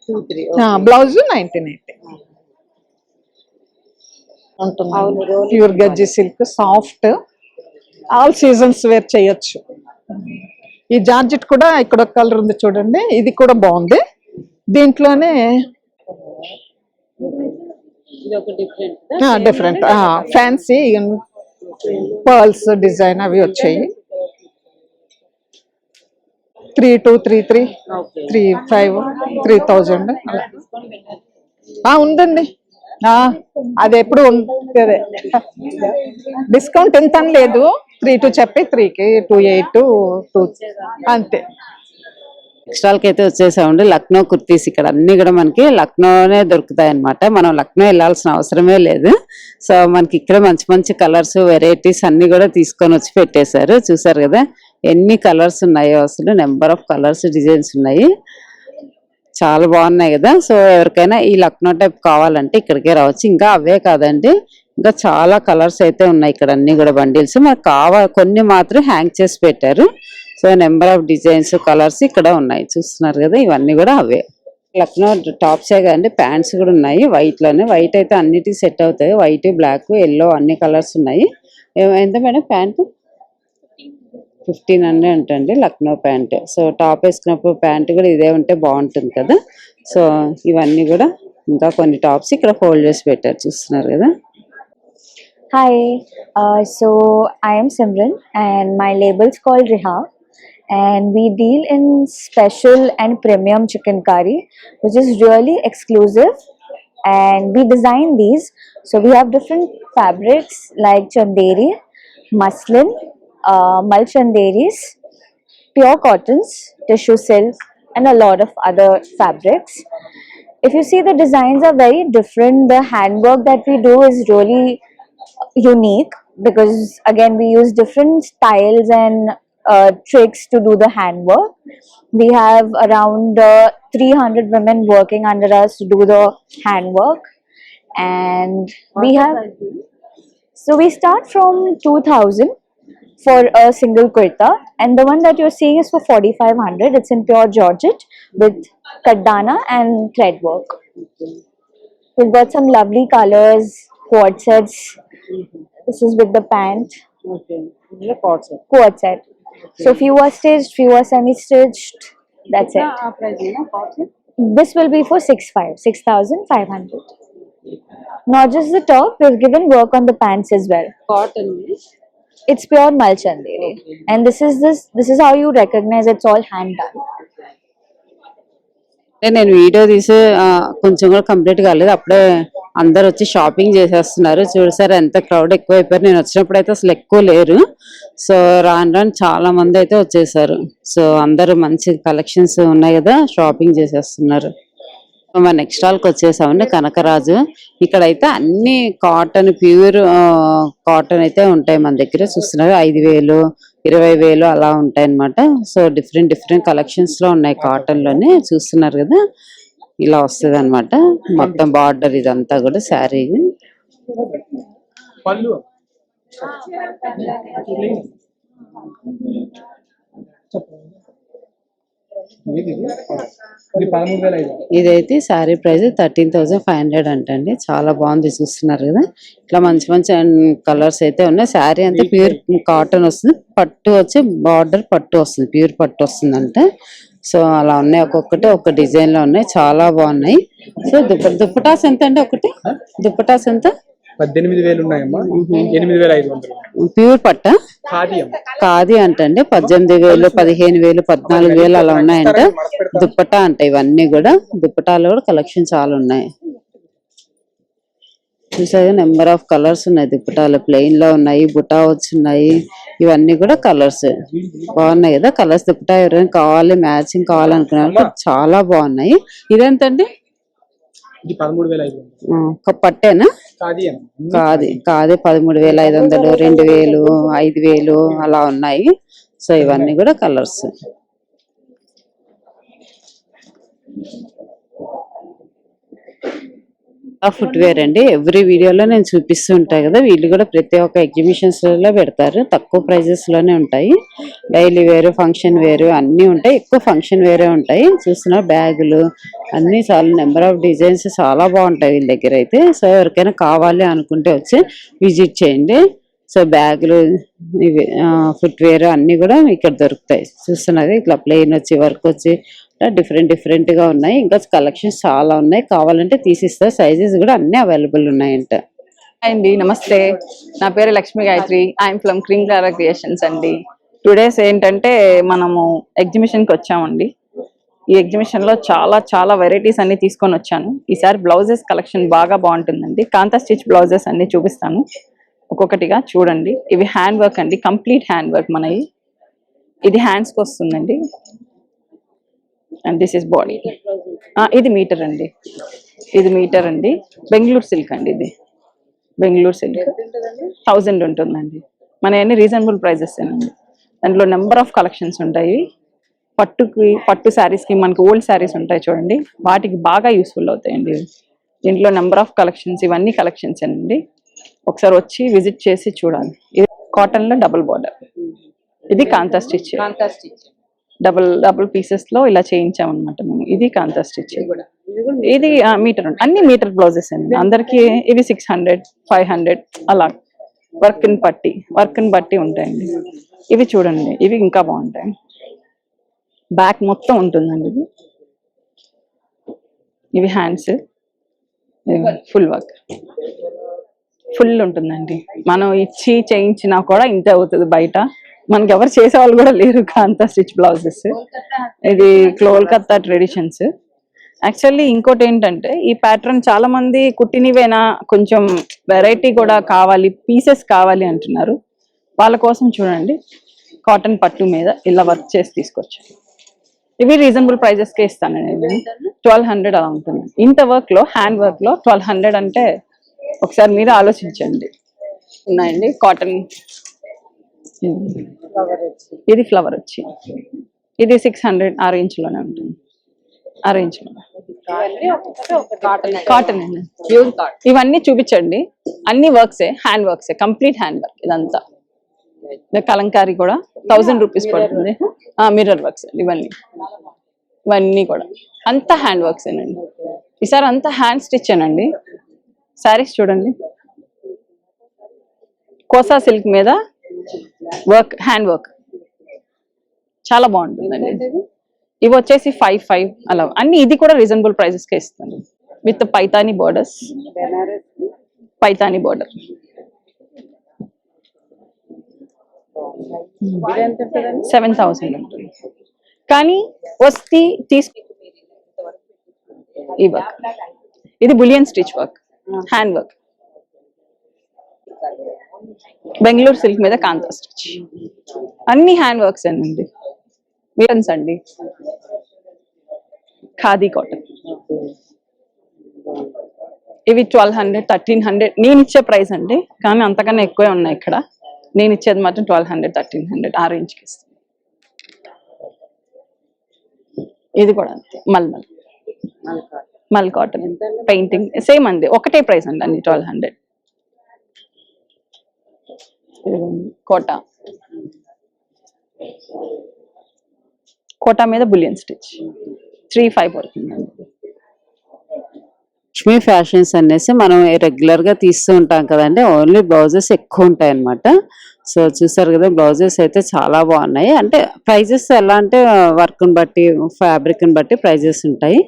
బ్లౌజ్ 1980 ఉంటుంది. Pure gajji silk, soft, all seasons wear చేయొచ్చు. ఈ జార్జెట్ కూడా ఇక్కడ ఒక కలర్ ఉంది చూడండి, ఇది కూడా బాగుంది. దీంట్లోనే డిఫరెంట్ ఫ్యాన్సీ పర్ల్స్ డిజైన్ అవి వచ్చాయి. 3233, 35, 3000 ఉందండి. అది ఎప్పుడు ఉంటుంది, డిస్కౌంట్ ఎంత అని లేదు. 32 చెప్పి 3కి 28, 2 అంతే. టెక్స్టైల్కి అయితే వచ్చేసామండి. లక్నో కుర్తీస్ ఇక్కడ అన్ని కూడా మనకి లక్నోనే దొరుకుతాయి అనమాట. మనం లక్నో వెళ్ళాల్సిన అవసరమే లేదు. సో మనకి ఇక్కడ మంచి కలర్స్, వెరైటీస్ అన్ని కూడా తీసుకొని వచ్చి పెట్టేశారు. చూసారు కదా ఎన్ని కలర్స్ ఉన్నాయో, అసలు నెంబర్ ఆఫ్ కలర్స్, డిజైన్స్ ఉన్నాయి, చాలా బాగున్నాయి కదా. సో ఎవరికైనా ఈ లక్నో టైప్ కావాలంటే ఇక్కడికే రావచ్చు. ఇంకా అవే కాదండి, ఇంకా చాలా కలర్స్ అయితే ఉన్నాయి ఇక్కడ అన్ని కూడా బండిల్స్. మనకు కొన్ని మాత్రం హ్యాంగ్ చేసి పెట్టారు. So number of designs, colours ఇక్కడ ఉన్నాయి, చూస్తున్నారు కదా. ఇవన్నీ కూడా అవే లక్నో టాప్సే కదండి, ప్యాంట్స్ కూడా ఉన్నాయి వైట్ లోనే. వైట్ అయితే అన్నిటికీ సెట్ అవుతాయి. వైట్, బ్లాక్, ఎల్లో అన్ని కలర్స్ ఉన్నాయి. ఎంత మేడం ప్యాంట్? 1500 అంటండి లక్నో ప్యాంట్. సో టాప్ వేసుకున్నప్పుడు ప్యాంట్ కూడా ఇదే ఉంటే బాగుంటుంది కదా. సో ఇవన్నీ కూడా ఇంకా కొన్ని టాప్స్ ఇక్కడ ఫోల్డ్ చేసి పెట్టారు, చూస్తున్నారు కదా. Hi, so I am Simran and my label's called Riha, and we deal in special and premium chicken curry, which is really exclusive, and we design these. So we have different fabrics like chanderi, muslin, mal chanderis, pure cottons, tissue silk, and a lot of other fabrics. If you see, the designs are very different. The handwork that we do is really unique because again we use different styles and tricks to do the handwork. We have around 300 women working under us to do the handwork, and so we start from 2000 for a single kurta, and the one that you're seeing is for 4500. It's in pure georgette with kaddana and thread work. We've got some lovely colors, quad sets. This is with the pant. quad set. So few are stitched, few are semi-stitched. That's it. This will be for 6,500. Not just the top, we've given work on the pants as well. Cotton. It's pure Malchanderi, and this is how you recognize it's all hand done. నేను video తీసి కొంచెం కూడా complete కాలేదు, అప్పుడే అందరు వచ్చి shopping చేసేస్తున్నారు. చూసారు ఎంత క్రౌడ్ ఎక్కువ అయిపోయారు. నేను వచ్చినప్పుడు అయితే అసలు ఎక్కువ లేరు. సో రాను రాను చాలా మంది అయితే వచ్చేసారు. సో అందరూ మంచి కలెక్షన్స్ ఉన్నాయి కదా, షాపింగ్ చేసేస్తున్నారు. మన నెక్స్ట్ స్టాల్కి వచ్చేసామండి, కనకరాజు. ఇక్కడైతే అన్ని కాటన్, ప్యూర్ కాటన్ అయితే ఉంటాయి మన దగ్గర. చూస్తున్నారు 5,000, 20,000 అలా ఉంటాయి అన్నమాట. సో డిఫరెంట్ కలెక్షన్స్ లో ఉన్నాయి కాటన్ లోనే. చూస్తున్నారు కదా, ఇలా వస్తుంది అనమాట మొత్తం బార్డర్. ఇదంతా కూడా శారీ. ఇదైతే శారీ ప్రైస్ 13,500 అంటండి. చాలా బాగుంది, చూస్తున్నారు కదా. ఇట్లా మంచి మంచి కలర్స్ అయితే ఉన్నాయి. శారీ అంతా ప్యూర్ కాటన్ వస్తుంది, పట్టు వచ్చి బార్డర్ పట్టు వస్తుంది, ప్యూర్ పట్టు వస్తుంది అంటే. సో అలా ఉన్నాయి, ఒక్కొక్కటి ఒక డిజైన్ లో ఉన్నాయి, చాలా బాగున్నాయి. సో దుప్పటాస్ ఎంత అండి? ఒకటి దుప్పటాస్ ఎంత? 18,000 ఉన్నాయమ్మా. 8,500 ప్యూర్ పట్ట కాది అంటండి. 18,000, 15,000, 14,000 అలా ఉన్నాయంట. దుప్పటా అంట ఇవన్నీ కూడా. దుప్పటాలు కూడా కలెక్షన్ చాలా ఉన్నాయి. చూసారు, నెంబర్ ఆఫ్ కలర్స్ ఉన్నాయి దుప్పటాలు. ప్లెయిన్ లో ఉన్నాయి, బుటా వచ్చున్నాయి. ఇవన్నీ కూడా కలర్స్ బాగున్నాయి కదా. కలర్స్ దుప్పటా ఎవరైనా కావాలి, మ్యాచింగ్ కావాలనుకున్నారు, చాలా బాగున్నాయి. ఇదేంటండి? ఇది 13,500. పట్టేనా? కాది 13,500, 2,000, 5,000 అలా ఉన్నాయి. సో ఇవన్నీ కూడా కలర్స్. ఫుట్వేర్ అండి. ఎవ్రీ వీడియోలో నేను చూపిస్తూ ఉంటాయి కదా, వీళ్ళు కూడా ప్రతి ఒక్క ఎగ్జిబిషన్స్ లో పెడతారు. తక్కువ ప్రైజెస్ లోనే ఉంటాయి. డైలీ వేరు, ఫంక్షన్ వేరు అన్ని ఉంటాయి. ఎక్కువ ఫంక్షన్ వేరే ఉంటాయి. చూస్తున్నా బ్యాగులు అన్ని చాలా నెంబర్ ఆఫ్ డిజైన్స్ చాలా బాగుంటాయి వీళ్ళ దగ్గర అయితే. సో ఎవరికైనా కావాలి అనుకుంటే వచ్చి విజిట్ చేయండి. సో బ్యాగులు, ఇవి ఫుట్వేర్ అన్ని కూడా ఇక్కడ దొరుకుతాయి. చూస్తున్నది ఇట్లా ప్లెయిన్ వచ్చి, వర్క్ వచ్చి డిఫరెంట్ గా ఉన్నాయి. ఇంకా కలెక్షన్స్ చాలా ఉన్నాయి, కావాలంటే తీసిస్తారు. సైజెస్ కూడా అన్ని అవైలబుల్ ఉన్నాయంట. అండి నమస్తే, నా పేరు Lakshmi Gayatri. I'm from cream Clara creations అండి. టుడేస్ ఏంటంటే మనము ఎగ్జిబిషన్కి వచ్చామండి. ఈ ఎగ్జిబిషన్ లో చాలా వెరైటీస్ అన్ని తీసుకొని వచ్చాను. ఈసారి బ్లౌజెస్ కలెక్షన్ బాగా బాగుంటుందండి. కాంతా స్టిచ్ బ్లౌజెస్ అన్ని చూపిస్తాను ఒక్కొక్కటిగా. చూడండి, ఇవి హ్యాండ్ వర్క్ అండి, కంప్లీట్ హ్యాండ్ వర్క్ మనవి. ఇది హ్యాండ్స్ కి వస్తుందండి. And this is body. ఇది మీటర్ అండి, బెంగళూరు సిల్క్ అండి. ఇది బెంగళూరు సిల్క్ 1000 ఉంటుందండి. మన అన్ని రీజనబుల్ ప్రైజెస్ అండి. దాంట్లో నెంబర్ ఆఫ్ కలెక్షన్స్ ఉంటాయి. పట్టు శారీస్ కి మనకి ఓల్డ్ శారీస్ ఉంటాయి చూడండి, వాటికి బాగా యూస్ఫుల్ అవుతాయండి. దీంట్లో నెంబర్ ఆఫ్ కలెక్షన్స్, ఇవన్నీ కలెక్షన్స్ అండి. ఒకసారి వచ్చి విజిట్ చేసి చూడాలి. ఇది కాటన్ లో డబుల్ బార్డర్. ఇది కాంతా స్టిచ్, డబుల్ పీసెస్ లో ఇలా చేయించామన్నమాట మేము. ఇది కాంతా స్టిచ్. ఇది మీటర్, అన్ని మీటర్ బ్లౌజెస్ అండి అందరికి. ఇవి 600, 500 అలా వర్క్ ని బట్టి ఉంటాయండి. ఇవి చూడండి, ఇవి ఇంకా బాగుంటాయి. బ్యాక్ మొత్తం ఉంటుందండి ఇది. ఇవి హ్యాండ్స్, ఫుల్ వర్క్, ఫుల్ ఉంటుందండి. మనం ఇచ్చి చేయించినా కూడా ఇంతే అవుతుంది. బయట మనకి ఎవరు చేసేవాళ్ళు కూడా లేరు కాంతా స్టిచ్ బ్లౌజెస్. ఇది కోల్కతా ట్రెడిషన్స్. యాక్చువల్లీ ఇంకోటి ఏంటంటే, ఈ ప్యాటర్న్ చాలా మంది కుట్టినవేనా, కొంచెం వెరైటీ కూడా కావాలి, పీసెస్ కావాలి అంటున్నారు. వాళ్ళ కోసం చూడండి, కాటన్ పట్టు మీద ఇలా వర్క్ చేసి తీసుకొచ్చాను. ఇవి రీజనబుల్ ప్రైజెస్ కే ఇస్తాను నేను. 1200 అలా ఉంటుంది. ఇంత వర్క్ లో, హ్యాండ్ వర్క్ లో 1200 అంటే ఒకసారి మీరు ఆలోచించండి. ఉన్నాయండి కాటన్. ఇది ఫ్లవర్ వచ్చి, ఇది 600 ఆ రేంజ్ లోనే ఉంటుంది. ఆ రేంజ్ లో కాటన్. ఇవన్నీ చూపించండి, అన్ని వర్క్సే, హ్యాండ్ వర్క్సే, కంప్లీట్ హ్యాండ్ వర్క్. ఇదంతా కలంకారీ కూడా 1000 రూపీస్ పడుతుంది. మిర్రర్ వర్క్స్ ఇవన్నీ కూడా అంతా హ్యాండ్ వర్క్స్ ఏనండి. ఈసారి అంతా హ్యాండ్ స్టిచ్ ఏనండి. శారీస్ చూడండి, కోసా సిల్క్ మీద వర్క్, హ్యాండ్ వర్క్ చాలా బాగుంటుందండి. ఇవి వచ్చేసి 5 అలా అన్ని. ఇది కూడా రీజనబుల్ ప్రైజెస్ కే ఇస్తాను with Paithani borders. Paithani border 7,000 ఉంటుంది. కానీ వస్తే ఈ వర్క్, ఇది bullion stitch work, hand work, Bengaluru silk మీద కాంతా స్టిచ్, అన్ని హ్యాండ్ వర్క్స్ అండి. మీరన్స్ అండి, ఖాదీ కాటన్. ఇవి 1200, 1300 నేను ఇచ్చే ప్రైస్ అండి, కానీ అంతకన్నా ఎక్కువే ఉన్నాయి ఇక్కడ. నేను ఇచ్చేది మాత్రం 1200, 1300 ఆ రేంజ్కి ఇస్తాను. ఇది కూడా అంతే, మల్ కాటన్ పెయింటింగ్ సేమ్ అండి, ఒకటే ప్రైస్ అండి అన్ని 1200. కోటా మీద బులియన్ స్టిచ్ 3,500 పడుతుందండి. లక్ష్మీ ఫ్యాషన్స్ అనేసి మనం రెగ్యులర్ గా తీస్తూ ఉంటాం కదండి. ఓన్లీ బ్లౌజెస్ ఎక్కువ ఉంటాయి అన్నమాట. సో చూసారు కదా, బ్లౌజెస్ అయితే చాలా బాగున్నాయి. అంటే ప్రైజెస్ ఎలా అంటే వర్క్ని బట్టి, ఫ్యాబ్రిక్ని బట్టి ప్రైజెస్ ఉంటాయి.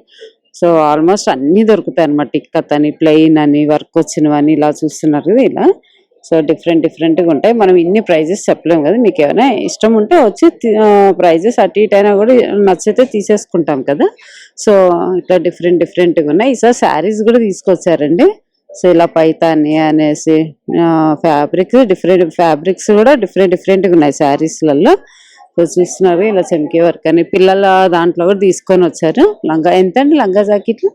సో ఆల్మోస్ట్ అన్ని దొరుకుతాయి అనమాట. ఇక్కత్ అని, ప్లెయిన్ అని, వర్క్ వచ్చినవని ఇలా చూస్తున్నారు కదా ఇలా. సో డిఫరెంట్గా ఉంటాయి. మనం ఇన్ని ప్రైజెస్ చెప్పలేము కదా. మీకు ఏమైనా ఇష్టం ఉంటే వచ్చి ప్రైజెస్ అటు ఇటు అయినా కూడా నచ్చితే తీసేసుకుంటాం కదా. సో ఇట్లా డిఫరెంట్గా ఉన్నాయి. ఈసారి శారీస్ కూడా తీసుకొచ్చారండి. సో ఇలా పైతాని అనేసి డిఫరెంట్ ఫ్యాబ్రిక్స్ కూడా డిఫరెంట్గా ఉన్నాయి శారీస్లలో. సో చూస్తున్నారు ఇలా చెంకీ వర్క్ అని, పిల్లల దాంట్లో కూడా తీసుకొని వచ్చారు. లంగా ఎంత అండి లంగా జాకెట్లు?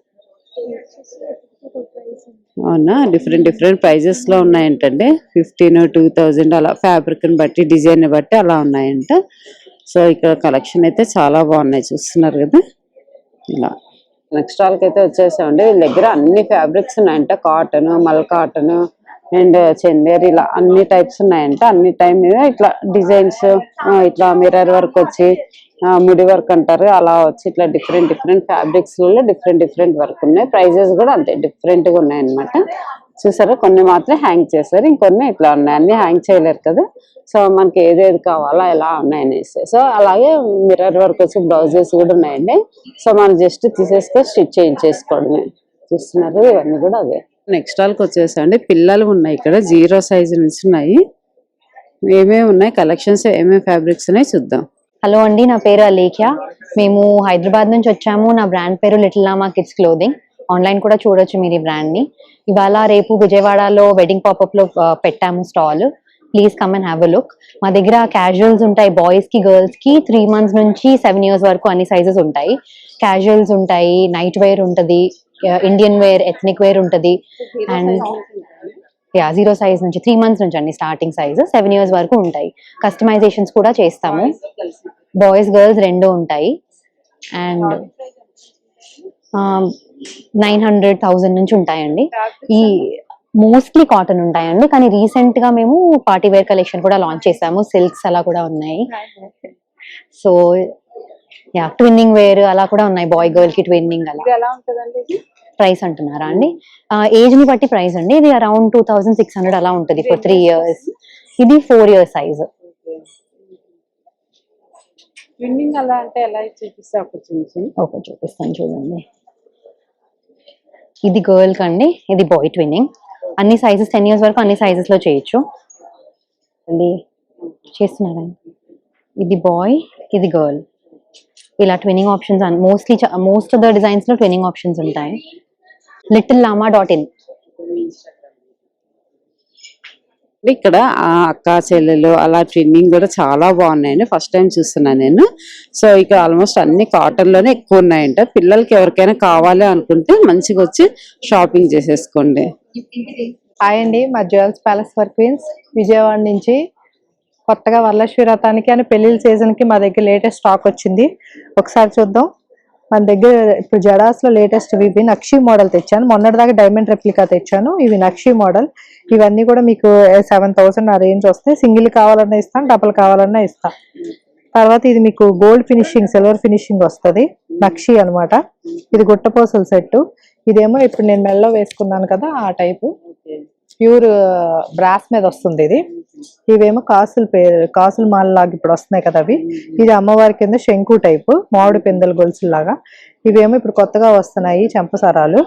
అవునా, డిఫరెంట్ ప్రైజెస్ లో ఉన్నాయంటండి. 15, 2000 అలా, ఫ్యాబ్రిక్ ని బట్టి, డిజైన్ ని బట్టి అలా ఉన్నాయంట. సో ఇక్కడ కలెక్షన్ అయితే చాలా బాగున్నాయి, చూస్తున్నారు కదా. ఇలా నెక్స్ట్ స్టాల్కి అయితే వచ్చేసామండి. వీళ్ళ దగ్గర అన్ని ఫ్యాబ్రిక్స్ ఉన్నాయంట. కాటన్, మల్ కాటన్ అండ్ చందేరి ఇలా అన్ని టైప్స్ ఉన్నాయంట. అన్ని టైం మీద ఇట్లా డిజైన్స్, ఇట్లా మిర్రర్ వర్క్ వచ్చి, ముడి వర్క్ అంటారు అలా వచ్చి, ఇట్లా డిఫరెంట్ ఫ్యాబ్రిక్స్ లలో డిఫరెంట్ వర్క్ ఉన్నాయి. ప్రైజెస్ కూడా అంతే డిఫరెంట్ గా ఉన్నాయి అనమాట. చూసారా, కొన్ని మాత్రం హ్యాంగ్ చేస్తారు, ఇంకొన్ని ఇట్లా ఉన్నాయి. అన్ని హ్యాంగ్ చేయలేరు కదా. సో మనకి ఏదేది కావాలా ఎలా ఉన్నాయనేసి. సో అలాగే మిర్రర్ వర్క్ వచ్చి బ్లౌజెస్ కూడా ఉన్నాయండి. సో మనం జస్ట్ తీసేసుకొని స్టిచ్ చేయించేసుకోవడమే. చూస్తున్నారు ఇవన్నీ కూడా అదే. నెక్స్ట్ స్టాల్కి వచ్చేసండి. పిల్లలు ఉన్నాయి ఇక్కడ, 0 సైజ్ నుంచి ఉన్నాయి. ఏమేమి ఉన్నాయి కలెక్షన్స్, ఏమేమి ఫ్యాబ్రిక్స్ ఉన్నాయి చూద్దాం. హలో అండి, నా పేరు అలేఖ్య. మేము హైదరాబాద్ నుంచి వచ్చాము. నా బ్రాండ్ పేరు లిటిల్ లామా కిడ్స్ క్లోదింగ్. ఆన్లైన్ కూడా చూడొచ్చు మీరు ఈ బ్రాండ్ ని. ఇవాళ రేపు విజయవాడలో వెడ్డింగ్ పాపప్ లో పెట్టాము stall. Please come and have a look. మా దగ్గర క్యాజువల్స్ ఉంటాయి, బాయ్స్ కి గర్ల్స్ కి 3 months నుంచి 7 years వరకు అన్ని సైజెస్ ఉంటాయి. క్యాజువల్స్ ఉంటాయి, నైట్ వేర్ ఉంటది, ఇండియన్ వేర్, ఎథ్నిక్ వేర్ ఉంటది. అండ్ 0 సైజ్ నుంచి 3 months నుంచి అండి స్టార్టింగ్ సైజ్, 7 years వరకు ఉంటాయి. కస్టమైజేషన్స్ కూడా చేస్తాము. బాయ్స్ గర్ల్స్ రెండు ఉంటాయి. అండ్ 900,000 నుంచి ఉంటాయండి. ఈ మోస్ట్లీ కాటన్ ఉంటాయండి, కానీ రీసెంట్ గా మేము పార్టీ వేర్ కలెక్షన్ కూడా లాంచ్ చేసాము. సిల్క్స్ అలా కూడా ఉన్నాయి. సో ట్విన్నింగ్ వేర్ అలా కూడా ఉన్నాయి, బాయ్ గర్ల్ కి ట్విన్నింగ్ అలా. ప్రైస్ అంటున్నారా అండి? ఏజ్ ని బట్టి ప్రైస్ అండి. ఇది అరౌండ్ 2600 అలా ఉంటుంది ఫర్ 3 years. ఇది 4 years సైజ్. ఓకే చూపిస్తాను చూడండి. ఇది గర్ల్ కండి, ఇది బాయ్ ట్విన్నింగ్. అన్ని సైజెస్ 10 years వరకు అన్ని సైజెస్ లో చేయొచ్చు అండి. చేస్తున్నారా? ఇది బాయ్, ఇది గర్ల్. ఇలా twinning options most of the designs లో ట్విన్నింగ్ ఆప్షన్స్ ఉంటాయి. littlelama.in. ఇక్కడ అక్క చెల్లెలు అలా ట్విన్నింగ్ కూడా చాలా బాగున్నాయండి. ఫస్ట్ టైం చూస్తున్నాను నేను. సో ఇక్కడ ఆల్మోస్ట్ అన్ని కాటన్ లోనే ఎక్కువ ఉన్నాయంట. పిల్లలకి ఎవరికైనా కావాలి అనుకుంటే మంచిగా వచ్చి షాపింగ్ చేసేసుకోండి. హాయ్ అండి, మా jewels palace for queens Vijayawada నుంచి కొత్తగా వరలక్ష్మి వ్రతానికి అని పెళ్లిళ్ళ సీజన్ కి మా దగ్గర లేటెస్ట్ స్టాక్ వచ్చింది. ఒకసారి చూద్దాం. మన దగ్గర ఇప్పుడు జడాస్ లో లేటెస్ట్ ఇవి నక్షి మోడల్ తెచ్చాను. మొన్నటిదాకా డైమండ్ రెప్లికా తెచ్చాను. ఇవి నక్షి మోడల్. ఇవన్నీ కూడా మీకు 7,000 ఆ రేంజ్ వస్తాయి. సింగిల్ కావాలన్నా ఇస్తాను, డబుల్ కావాలన్నా ఇస్తాను. తర్వాత ఇది మీకు గోల్డ్ ఫినిషింగ్, సిల్వర్ ఫినిషింగ్ వస్తుంది. నక్షి అన్నమాట. ఇది గుట్టపోసల సెట్. ఇదేమో ఇప్పుడు నేను మెల్లో వేసుకున్నాను కదా ఆ టైపు ప్యూర్ బ్రాస్ మీద వస్తుంది. ఇది ఇవేమో కాసుల మాల లాగా ఇప్పుడు వస్తున్నాయి కదా అవి. ఇది అమ్మవారి కింద శంకు టైపు మామిడి పిందెల గొలుసులు లాగా. ఇవేమో ఇప్పుడు కొత్తగా వస్తున్నాయి చెంపసరాలు.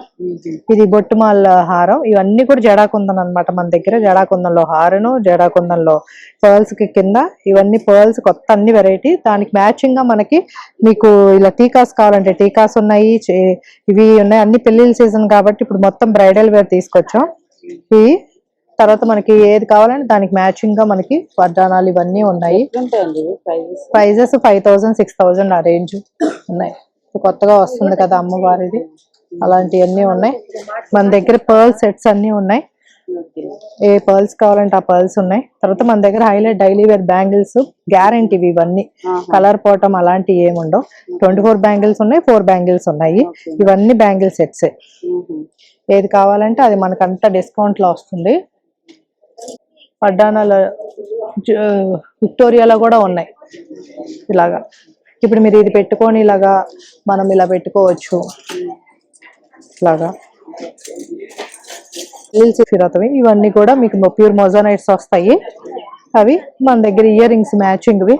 ఇది బొట్టుమాల హారం. ఇవన్నీ కూడా జడాకుందన్ అన్నమాట. మన దగ్గర జడాకుందంలో హారను, జడాకుందంలో పర్ల్స్ కి కింద ఇవన్నీ పర్ల్స్ కొత్త అన్ని వెరైటీ. దానికి మ్యాచింగ్ గా మనకి మీకు ఇలా టీకాస్ కావాలంటే టీకాస్ ఉన్నాయి, ఇవి ఉన్నాయి. అన్ని పెళ్లిళ్ళ సీజన్ కాబట్టి ఇప్పుడు మొత్తం బ్రైడల్ వేర్ తీసుకొచ్చాం. ఇవి తర్వాత మనకి ఏది కావాలంటే దానికి మ్యాచింగ్ గా మనకి వడ్డానాలు ఇవన్నీ ఉన్నాయి. ప్రైజెస్ 5000, 6000 ఆ రేంజ్ ఉన్నాయి. కొత్తగా వస్తుంది కదా అమ్మవారిది, అలాంటివన్నీ ఉన్నాయి. మన దగ్గర పర్ల్ సెట్స్ అన్ని ఉన్నాయి. ఏ పర్ల్స్ కావాలంటే ఆ పర్ల్స్ ఉన్నాయి. తర్వాత మన దగ్గర highlight daily wear bangles guarantee ఇవన్నీ. కలర్ పోవటం అలాంటివి ఏముండవు. 24 బ్యాంగిల్స్ ఉన్నాయి, 4 బ్యాంగిల్స్ ఉన్నాయి. ఇవన్నీ బ్యాంగిల్ సెట్స్. ఏది కావాలంటే అది మనకంతా డిస్కౌంట్ లో వస్తుంది. వడ్డానాల విక్టోరియాలో కూడా ఉన్నాయి ఇలాగా. ఇప్పుడు మీరు ఇది పెట్టుకొని ఇలాగా మనం ఇలా పెట్టుకోవచ్చు. ఇలాగా ఇవన్నీ కూడా మీకు ప్యూర్ మొజానైట్స్ వస్తాయి. అవి మన దగ్గర ఇయర్ రింగ్స్ మ్యాచింగ్వి,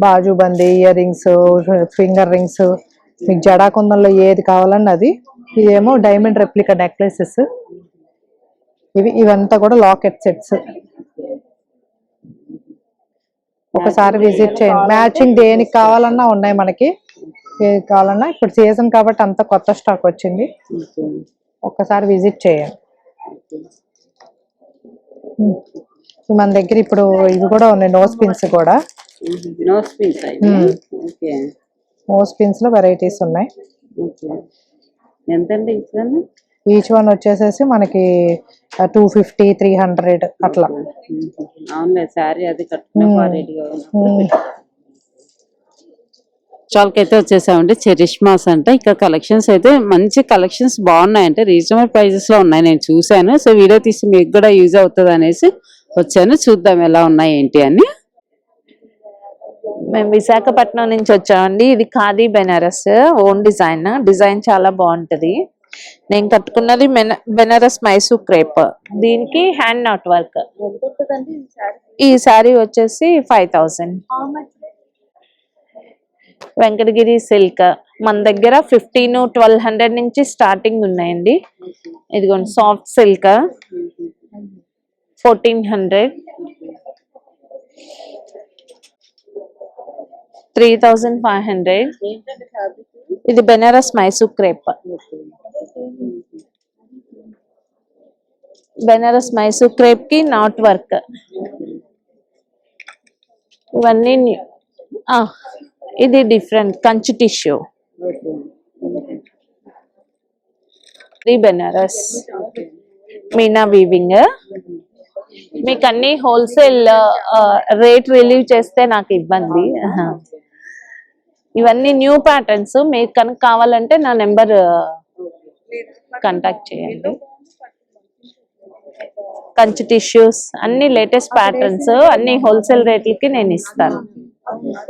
బాజుబందీ ఇయర్ రింగ్స్, ఫింగర్ రింగ్స్, మీకు జడాకుందంలో ఏది కావాలన్నా అది. ఇదేమో డైమండ్ రెప్లికా నెక్లెసెస్. ఇవంతా కూడా లాకెట్ సెట్స్. ఒకసారి విజిట్ చేయండి. మ్యాచింగ్ దేనికి కావాలన్నా ఉన్నాయి మనకి. ఏది కావాలన్నా ఇప్పుడు సీజన్ కాబట్టి అంత కొత్త స్టాక్ వచ్చింది. ఒక్కసారి విజిట్ చేయండి. మన దగ్గర ఇప్పుడు ఇవి కూడా ఉన్నాయి, నోస్ పిన్స్ కూడా. నోస్ పిన్స్ లో వెరైటీస్ ఉన్నాయి. ఎంతండి ఈచ్ వన్ వచ్చేసేసి మనకి 250, 300 అట్లా. అవునులే, శారీ అది కట్టుకునే స్టాల్కి అయితే వచ్చేసామండి. చెరిష్మాస్ అంటే ఇక్కడ కలెక్షన్స్ అయితే మంచి కలెక్షన్స్ బాగున్నాయంటే రీజనబుల్ ప్రైజెస్ లో ఉన్నాయి. నేను చూసాను. సో వీడియో తీసి మీకు కూడా యూజ్ అవుతుంది అనేసి వచ్చాను. చూద్దాం ఎలా ఉన్నాయి ఏంటి అని. మేము విశాఖపట్నం నుంచి వచ్చామండి. ఇది ఖాదీ బెనారస్ ఓన్ డిజైన్ చాలా బాగుంటది. నేను కట్టుకున్నది బెనారస్ మైసూర్ క్రేప్. దీనికి హ్యాండ్ నాట్ వర్క్. ఈ సారీ వచ్చేసి 5000. వెంకటగిరి సిల్క్ మన దగ్గర 1500-1200 నుంచి స్టార్టింగ్ ఉన్నాయండి. ఇదిగోండి సాఫ్ట్ సిల్క్ 1400, 3500. ఇది బెనారస్ మైసూర్ క్రేప్. బెనారస్ మైసూర్ క్రేప్ కి నాట్ వర్క్. ఇవన్నీ ఇది different Kanchi tissue. Banaras meena weaving. మీకు అన్ని హోల్సేల్ రేట్ రిలీవ్ చేస్తే నాకు ఇబ్బంది. ఇవన్నీ న్యూ ప్యాటర్న్స్. మీకు కనుక కావాలంటే నా నెంబర్ కాంటాక్ట్ చేయండి. కంచి టిష్యూస్ అన్ని లేటెస్ట్ ప్యాటర్న్స్ అన్ని హోల్సేల్ రేట్లకి నేను ఇస్తాను.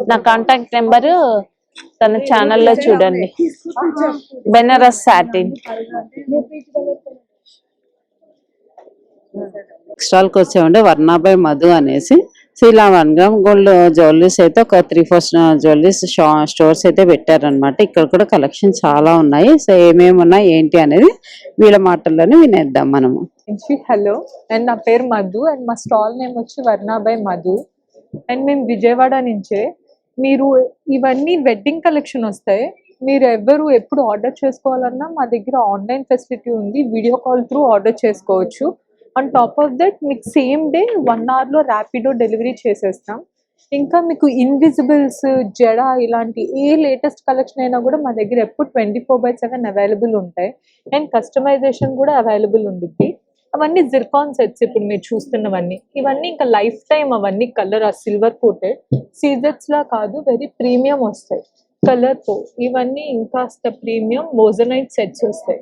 నా కాంటాక్ట్ నెంబర్ తన ఛానల్లో చూడండి. బెనారస్ సాటిన్. స్టాల్ కి వచ్చామండి వర్ణాబాయ్ మధు అనేసి. సో ఇలా 1 గ్రామ్ గోల్డ్ జ్యువెలరీస్ అయితే ఒక 3-4 జ్యువెలరీస్ స్టోర్స్ అయితే పెట్టారనమాట. ఇక్కడ కూడా కలెక్షన్ చాలా ఉన్నాయి. సో ఏమేమి ఉన్నాయి ఏంటి అనేది వీళ్ళ మాటల్లోనే వినేద్దాం మనము. హలో, అండ్ నా పేరు మధు అండ్ మా స్టాల్ నేమ్ వచ్చి వర్ణాబాయ్ మధు. అండ్ మేము విజయవాడ నుంచే. మీరు ఇవన్నీ వెడ్డింగ్ కలెక్షన్ వస్తాయి. మీరు ఎప్పుడు ఆర్డర్ చేసుకోవాలన్నా మా దగ్గర ఆన్లైన్ ఫెసిలిటీ ఉంది. వీడియో కాల్ త్రూ ఆర్డర్ చేసుకోవచ్చు. ఆన్ టాప్ ఆఫ్ దట్ మీకు సేమ్ డే 1 hour లో ర్యాపిడో డెలివరీ చేసేస్తాం. ఇంకా మీకు ఇన్విజిబుల్స్, జడ ఇలాంటి ఏ లేటెస్ట్ కలెక్షన్ అయినా కూడా మా దగ్గర ఎప్పుడు 24/7 అవైలబుల్ ఉంటాయి. అండ్ కస్టమైజేషన్ కూడా అవైలబుల్ ఉంటుంది. అవన్నీ జిర్కాన్ సెట్స్ ఇప్పుడు మీరు చూస్తున్నవన్నీ. ఇవన్నీ ఇంకా లైఫ్ టైం. అవన్నీ కలర్ సిల్వర్ కోటెడ్ సీజెట్స్ లా కాదు, వెరీ ప్రీమియం వస్తాయి కలర్ తో. ఇవన్నీ ఇంకాస్త ప్రీమియం మోజనైట్ సెట్స్ వస్తాయి.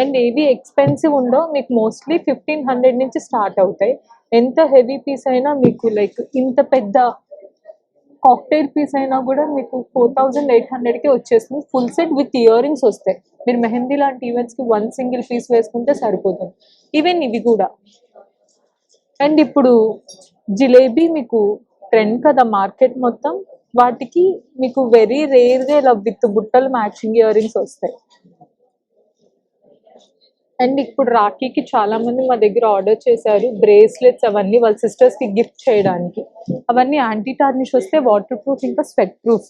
అండ్ ఏవి ఎక్స్పెన్సివ్ ఉండో మీకు మోస్ట్లీ 1500 నుంచి స్టార్ట్ అవుతాయి. ఎంత హెవీ పీస్ అయినా మీకు లైక్ ఇంత పెద్ద కాక్టైల్ పీస్ అయినా కూడా మీకు 4800కి వచ్చేస్తుంది. Full set with ear rings వస్తాయి. మీరు మెహందీ లాంటి ఈవెంట్స్ కి 1 సింగిల్ పీస్ వేసుకుంటే సరిపోతుంది. ఈవెన్ ఇవి కూడా అండ్ ఇప్పుడు జిలేబీ మీకు ట్రెండ్ కదా మార్కెట్ మొత్తం, వాటికి మీకు వెరీ రేర్గా ఇలా విత్ బుట్టలు మ్యాచింగ్ ఇయర్ రింగ్స్ వస్తాయి. అండ్ ఇప్పుడు రాఖీకి చాలా మంది మా దగ్గర ఆర్డర్ చేశారు బ్రేస్లెట్స్, అవన్నీ వాళ్ళ సిస్టర్స్ కి గిఫ్ట్ చేయడానికి. అవన్నీ యాంటీ టార్నిష్ వస్తే వాటర్ ప్రూఫ్, ఇంకా sweat proof.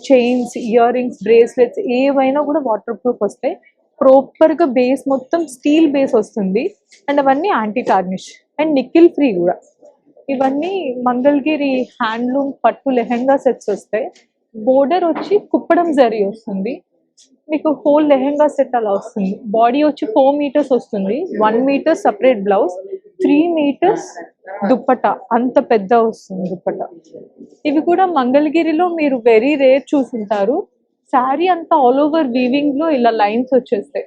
Chains, ear rings, bracelets ఏవైనా కూడా వాటర్ ప్రూఫ్ వస్తాయి. ప్రాపర్ గా బేస్ మొత్తం స్టీల్ బేస్ వస్తుంది అండ్ అవన్నీ anti tarnish and nickel free కూడా. ఇవన్నీ మంగళగిరి హ్యాండ్లూమ్ పట్టు లెహెంగా సెట్స్ వస్తాయి. బోర్డర్ వచ్చి కుప్పడం జరీ వస్తుంది, మీకు హోల్ లెహెంగా సెట్ అలా వస్తుంది. బాడీ వచ్చి 4 మీటర్స్ వస్తుంది, 1 metre separate blouse, 3 metres dupatta, అంత పెద్ద వస్తుంది దుప్పటా. ఇవి కూడా మంగళగిరిలో మీరు వెరీ రేర్ చూసుంటారు. శారీ అంతా ఆల్ ఓవర్ వీవింగ్ లో ఇలా లైన్స్ వచ్చేస్తాయి.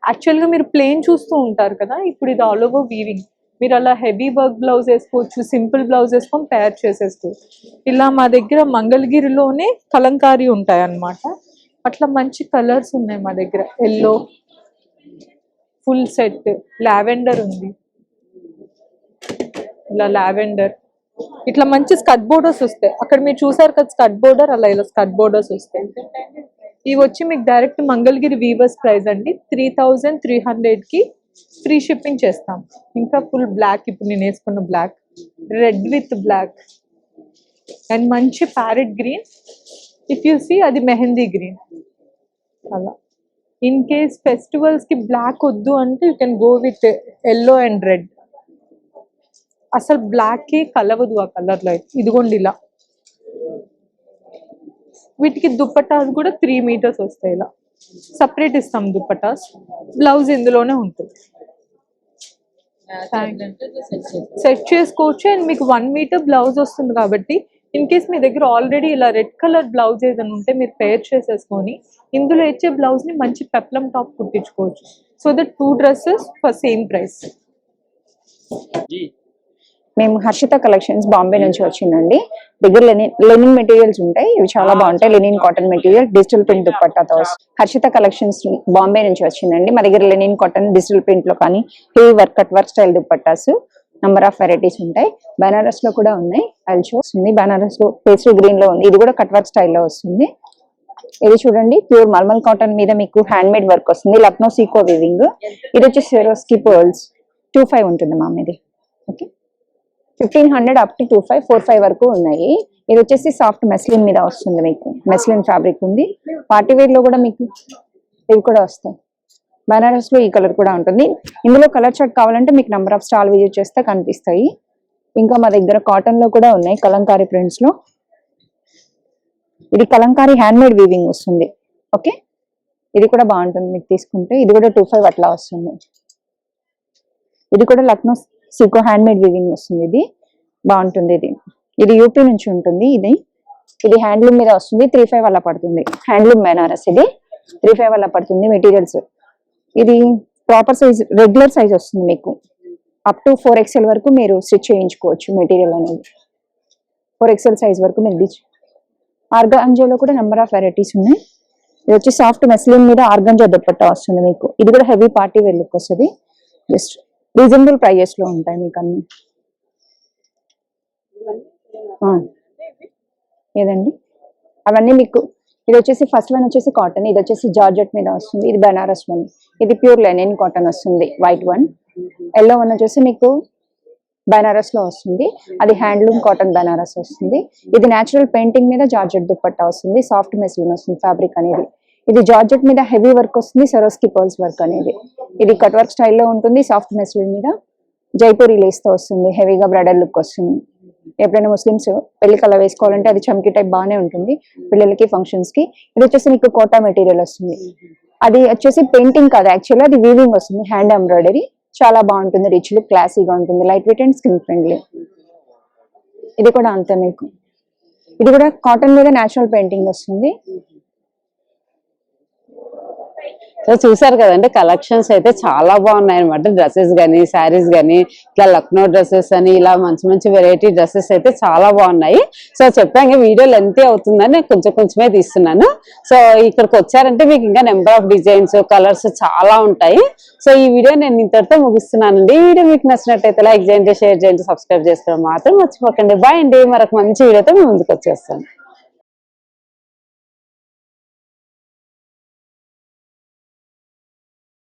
యాక్చువల్గా మీరు ప్లేన్ చూస్తూ ఉంటారు కదా, ఇప్పుడు ఇది ఆల్ ఓవర్ వీవింగ్. మీరు అలా హెవీ వర్క్ బ్లౌజ్ వేసుకోవచ్చు, సింపుల్ బ్లౌజ్ వేసుకొని పేర్ చేసేసుకోవచ్చు. ఇలా మా దగ్గర మంగళగిరిలోనే కలంకారీ ఉంటాయి అన్నమాట. అట్లా మంచి కలర్స్ ఉన్నాయి మా దగ్గర. ఎల్లో ఫుల్ సెట్, లావెండర్ ఉంది, ఇలా లావెండర్. ఇట్లా మంచి స్కర్ట్ బోర్డర్స్ వస్తాయి. అక్కడ మీరు చూసారు కదా స్కర్ట్ బోర్డర్, అలా ఇలా స్కర్ట్ బోర్డర్స్ వస్తాయి. ఇవి వచ్చి మీకు డైరెక్ట్ మంగళగిరి వీవర్స్ ప్రైస్ అండి, 3300కి ఫ్రీ షిప్పింగ్ చేస్తాం. ఇంకా ఫుల్ బ్లాక్, ఇప్పుడు నేను వేసుకున్న black, red with black and మంచి parrot green. If you see అది మెహందీ గ్రీన్. అలా ఇన్ కేస్ ఫెస్టివల్స్ కి బ్లాక్ వద్దు అంటే you can go with yellow and red. అసలు బ్లాక్ కి కలవదు ఆ కలర్ లో. ఇదిగోండి ఇలా. వీటికి దుప్పటాస్ కూడా 3 మీటర్స్ వస్తాయి. ఇలా సపరేట్ ఇస్తాం దుప్పటాస్. బ్లౌజ్ ఇందులోనే ఉంటుంది, సెట్ చేసుకోవచ్చు. అండ్ మీకు 1 మీటర్ బ్లౌజ్ వస్తుంది కాబట్టి ఇన్ కేస్ మీ దగ్గర ఆల్రెడీ ఇలా రెడ్ కలర్ బ్లౌజ్ ఏదైనా ఉంటే మీరు పేర్ చేసేసుకొని ఇందులో ఇచ్చే బ్లౌజ్ ని మంచి పెప్లం టాప్ కుట్టించుకోవచ్చు. So that 2 dresses for same price. మేము హర్షిత కలెక్షన్స్ బాంబే నుంచి వచ్చిందండి. దగ్గర లెనిన్ మెటీరియల్స్ ఉంటాయి, ఇవి చాలా బాగుంటాయి. Linen cotton material, digital print దుప్పట్టాతో. హర్షిత కలెక్షన్స్ బాంబే నుంచి వచ్చిందండి. మా దగ్గర లెనిన్ కాటన్, డిజిటల్ ప్రింట్ లో కానీ heavy work, cut work style dupattas number of varieties ఉంటాయి. బనారస్ లో కూడా ఉన్నాయి. అల్చో వస్తుంది, బనారస్ లో పేస్టల్ గ్రీన్ లో ఉంది. ఇది కూడా కట్ వర్క్ స్టైల్లో వస్తుంది. ఇది చూడండి, ప్యూర్ మల్మల్ కాటన్ మీద మీకు హ్యాండ్ మేడ్ వర్క్ వస్తుంది, లక్నో సీకో వివింగ్. ఇది వచ్చి స్వెరోస్కి పర్ల్స్ 25 ఉంటుంది మా ఇది. ఓకే, 1500 అప్ టు 25, 45 వరకు ఉన్నాయి. ఇది వచ్చేసి సాఫ్ట్ మెస్లిన్ మీద వస్తుంది, మీకు మెస్లిన్ ఫ్యాబ్రిక్ ఉంది. పార్టీ వేర్ లో కూడా మీకు ఇవి కూడా వస్తాయి. బనారస్ లో ఈ కలర్ కూడా ఉంటుంది. ఇందులో కలర్ చార్ట్ కావాలంటే మీకు నంబర్ ఆఫ్ స్టాల్ విజిట్ చేస్తే కనిపిస్తాయి. ఇంకా మా దగ్గర కాటన్ లో కూడా ఉన్నాయి, కలంకారీ ప్రింట్స్ లో. ఇది కలంకారీ హ్యాండ్ మేడ్ వీవింగ్ వస్తుంది. ఓకే, ఇది కూడా బాగుంటుంది మీకు తీసుకుంటే. ఇది కూడా 25 అట్లా వస్తుంది. ఇది కూడా Lucknow Sikoa hand made weaving వస్తుంది. ఇది బాగుంటుంది. ఇది యూపీ నుంచి ఉంటుంది. ఇది హ్యాండ్లూమ్ మీద వస్తుంది. 35 అలా పడుతుంది. హ్యాండ్లూమ్ బనారస్, ఇది 35 అలా పడుతుంది మెటీరియల్స్. ఇది ప్రాపర్ సైజ్, రెగ్యులర్ సైజ్ వస్తుంది మీకు. అప్ టు 4XL వరకు మీరు స్టిచ్ చేయించుకోవచ్చు మెటీరియల్ అనేది. 4XL సైజ్ వరకు మీరు. ఆర్గాంజాలో కూడా నెంబర్ ఆఫ్ వెరైటీస్ ఉన్నాయి. ఇది వచ్చి సాఫ్ట్ మెస్లిన్ మీద ఆర్గాంజా దుప్పట్టా వస్తుంది మీకు. ఇది కూడా హెవీ పార్టీ వేర్ లుక్ వస్తుంది. జస్ట్ రీజనబుల్ ప్రైజెస్ లో ఉంటాయి మీకు అన్ని. ఏదండి అవన్నీ మీకు. ఇది వచ్చేసి ఫస్ట్ వన్ వచ్చేసి కాటన్, ఇది వచ్చేసి జార్జెట్ మీద వస్తుంది. ఇది బనారస్ వన్, ఇది ప్యూర్ లెనిన్ కాటన్ వస్తుంది. White one. ఎల్లో వన్ వచ్చేసి మీకు బనారస్ లో వస్తుంది, అది హ్యాండ్లూమ్ కాటన్ బనారస్ వస్తుంది. ఇది నేచురల్ పెయింటింగ్ మీద జార్జెట్ దుప్పట్టా వస్తుంది, సాఫ్ట్ మెస్లిన్ వస్తుంది ఫ్యాబ్రిక్ అనేది. ఇది జార్జెట్ మీద హెవీ వర్క్ వస్తుంది, సరోస్కి పర్ల్స్ వర్క్ అనేది. ఇది కట్ వర్క్ స్టైల్లో ఉంటుంది, సాఫ్ట్ మెస్లిన్ మీద జైపూరి లేస్ తో వస్తుంది. హెవీగా బ్రైడల్ లుక్ వస్తుంది. ఎప్పుడైనా ముస్లిమ్స్ పెళ్లికి అలా వేసుకోవాలంటే అది చమ్కీ టైప్ బాగానే ఉంటుంది పిల్లలకి, ఫంక్షన్స్ కి. ఇది వచ్చేసి మీకు కోటా మెటీరియల్ వస్తుంది. అది వచ్చేసి పెయింటింగ్ కాదు యాక్చువల్గా, అది వీవింగ్ వస్తుంది, హ్యాండ్ ఎంబ్రాయిడరీ. చాలా బాగుంటుంది, రిచ్ లుక్, క్లాసీగా ఉంటుంది, light weight and skin friendly. ఇది కూడా అంతే మీకు. ఇది కూడా కాటన్ మీద నేచురల్ పెయింటింగ్ వస్తుంది. సో చూసారు కదండి, కలెక్షన్స్ అయితే చాలా బాగున్నాయి అనమాట. డ్రెస్సెస్ కానీ, శారీస్ కానీ, ఇట్లా లక్నో డ్రెస్సెస్ అని ఇలా మంచి మంచి వెరైటీ డ్రెస్సెస్ అయితే చాలా బాగున్నాయి. సో చెప్పాను వీడియో లెంత్ అవుతుందని నేను కొంచెమే తీస్తున్నాను. సో ఇక్కడికి వచ్చారంటే మీకు ఇంకా నెంబర్ ఆఫ్ డిజైన్స్, కలర్స్ చాలా ఉంటాయి. సో ఈ వీడియో నేను ఇంతటితో ముగిస్తున్నానండి. ఈ వీడియో మీకు నచ్చినట్టయితే లైక్ చేయండి, షేర్ చేయండి, సబ్స్క్రైబ్ చేసుకోవడం మాత్రం మర్చిపోకండి. బాయ్ అండి. మరొక మంచి వీడియోతో మేము ముందుకు వచ్చేస్తాను.